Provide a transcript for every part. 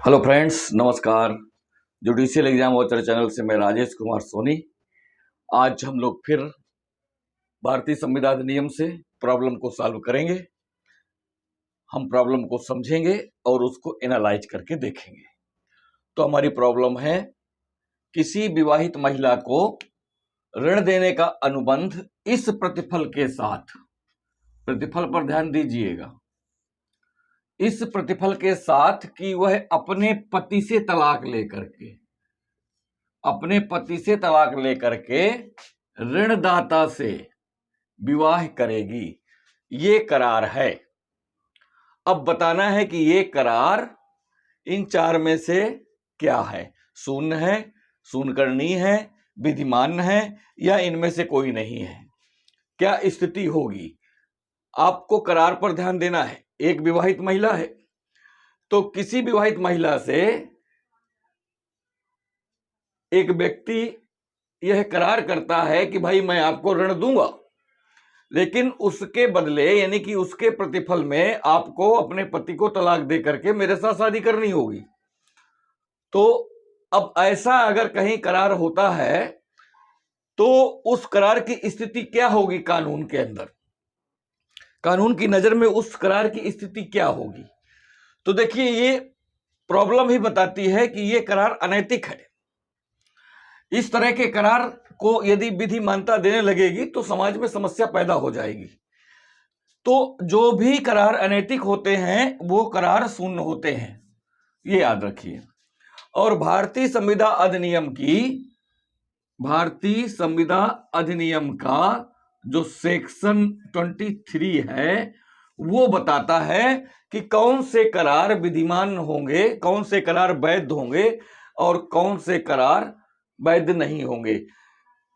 Hello friends, नमस्कार। Judicial exam watcher channel से मैं राजेश कुमार सोनी। आज हम लोग फिर भारतीय संविधान अधिनियम से प्रॉब्लम को सॉल्व करेंगे। हम प्रॉब्लम को समझेंगे और उसको एनालाइज करके देखेंगे। तो हमारी प्रॉब्लम है, किसी विवाहित महिला को ऋण देने का अनुबंध इस प्रतिफल के साथ, प्रतिफल पर ध्यान दीजिएगा, इस प्रतिफल के साथ कि वह अपने पति से तलाक लेकर के ऋणदाता से विवाह करेगी। ये करार है। अब बताना है कि ये करार इन चार में से क्या है, शून्य है, शून्यकरणीय है, विधिमान्य है या इनमें से कोई नहीं है। क्या स्थिति होगी, आपको करार पर ध्यान देना है। एक विवाहित महिला है, तो किसी विवाहित महिला से एक व्यक्ति यह करार करता है कि भाई मैं आपको ऋण दूंगा, लेकिन उसके बदले यानी कि उसके प्रतिफल में आपको अपने पति को तलाक दे करके मेरे साथ शादी करनी होगी। तो अब ऐसा अगर कहीं करार होता है तो उस करार की स्थिति क्या होगी कानून के अंदर, कानून की नजर में उस करार की स्थिति क्या होगी। तो देखिए, ये प्रॉब्लम ही बताती है कि ये करार अनैतिक है। इस तरह के करार को यदि विधि मान्यता देने लगेगी तो समाज में समस्या पैदा हो जाएगी। तो जो भी करार अनैतिक होते हैं वो करार शून्य होते हैं, ये याद रखिए। और भारतीय संविधान अधिनियम का जो सेक्शन 23 है वो बताता है कि कौन से करार विधिमान होंगे, कौन से करार वैध होंगे और कौन से करार वैध नहीं होंगे।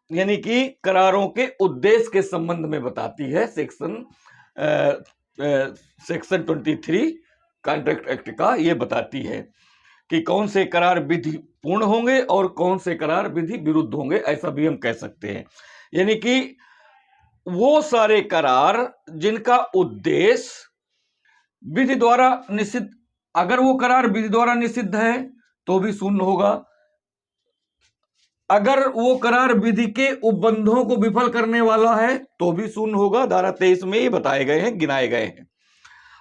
यानी कि करारों के उद्देश्य के संबंध में बताती है सेक्शन 23 कॉन्ट्रैक्ट एक्ट का। ये बताती है कि कौन से करार विधि पूर्ण होंगे और कौन से करार विधि विरुद्ध होंगे, ऐसा भी हम कह सकते हैं। यानी कि वो सारे करार जिनका उद्देश्य विधि द्वारा निषिद्ध, अगर वो करार विधि द्वारा निषिद्ध है तो भी शून्य होगा। अगर वो करार विधि के उपबंधों को विफल करने वाला है तो भी शून्य होगा। धारा 23 में ही बताए गए हैं, गिनाए गए हैं।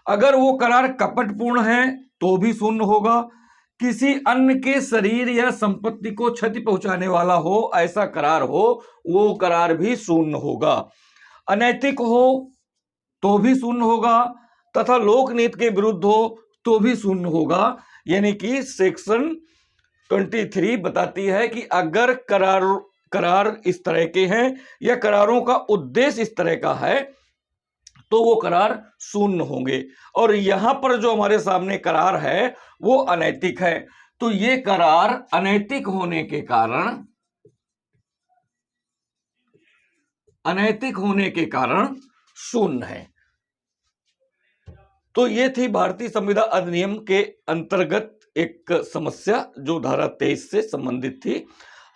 अगर वो करार कपटपूर्ण है तो भी शून्य होगा। किसी अन्य के शरीर या संपत्ति को क्षति पहुंचाने वाला हो, ऐसा करार हो, वो करार भी शून्य होगा। अनैतिक हो तो भी शून्य होगा तथा लोकनीति के विरुद्ध हो तो भी शून्य होगा। यानी कि सेक्शन 23 बताती है कि अगर करार इस तरह के हैं या करारों का उद्देश्य इस तरह का है तो वो करार शून्य होंगे। और यहां पर जो हमारे सामने करार है वो अनैतिक है। तो ये करार अनैतिक होने के कारण शून्य है। तो ये थी भारतीय संविधान अधिनियम के अंतर्गत एक समस्या जो धारा 23 से संबंधित थी।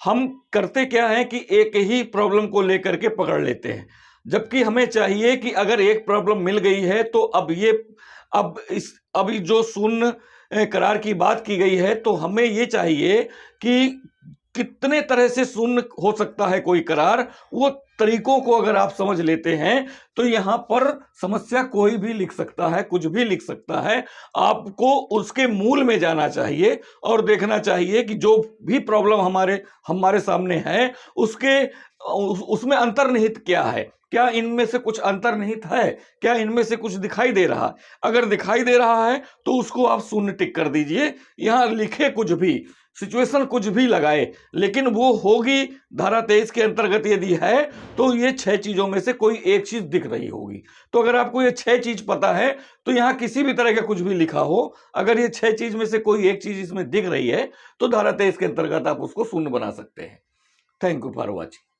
हम करते क्या है कि एक ही प्रॉब्लम को लेकर के पकड़ लेते हैं, जबकि हमें चाहिए कि अगर एक प्रॉब्लम मिल गई है तो अभी जो शून्य करार की बात की गई है तो हमें ये चाहिए कि कितने तरह से शून्य हो सकता है कोई करार। वो तरीकों को अगर आप समझ लेते हैं तो यहां पर समस्या कोई भी लिख सकता है, कुछ भी लिख सकता है। आपको उसके मूल में जाना चाहिए और देखना चाहिए कि जो भी प्रॉब्लम हमारे सामने है उसमें अंतर्निहित क्या है। क्या इनमें से कुछ अंतर्निहित है, क्या इनमें से कुछ दिखाई दे रहा है। अगर दिखाई दे रहा है तो उसको आप शून्य टिक कर दीजिए। यहां लिखे कुछ भी, सिचुएशन कुछ भी लगाए, लेकिन वो होगी धारा 23 के अंतर्गत यदि है तो ये 6 चीजों में से कोई एक चीज दिख रही होगी। तो अगर आपको ये 6 चीज पता है तो यहां किसी भी तरह का कुछ भी लिखा हो, अगर ये 6 चीज में से कोई एक चीज इसमें दिख रही है तो धारा 23 के अंतर्गत आप उसको शून्य बना सकते हैं। Thank you for watching.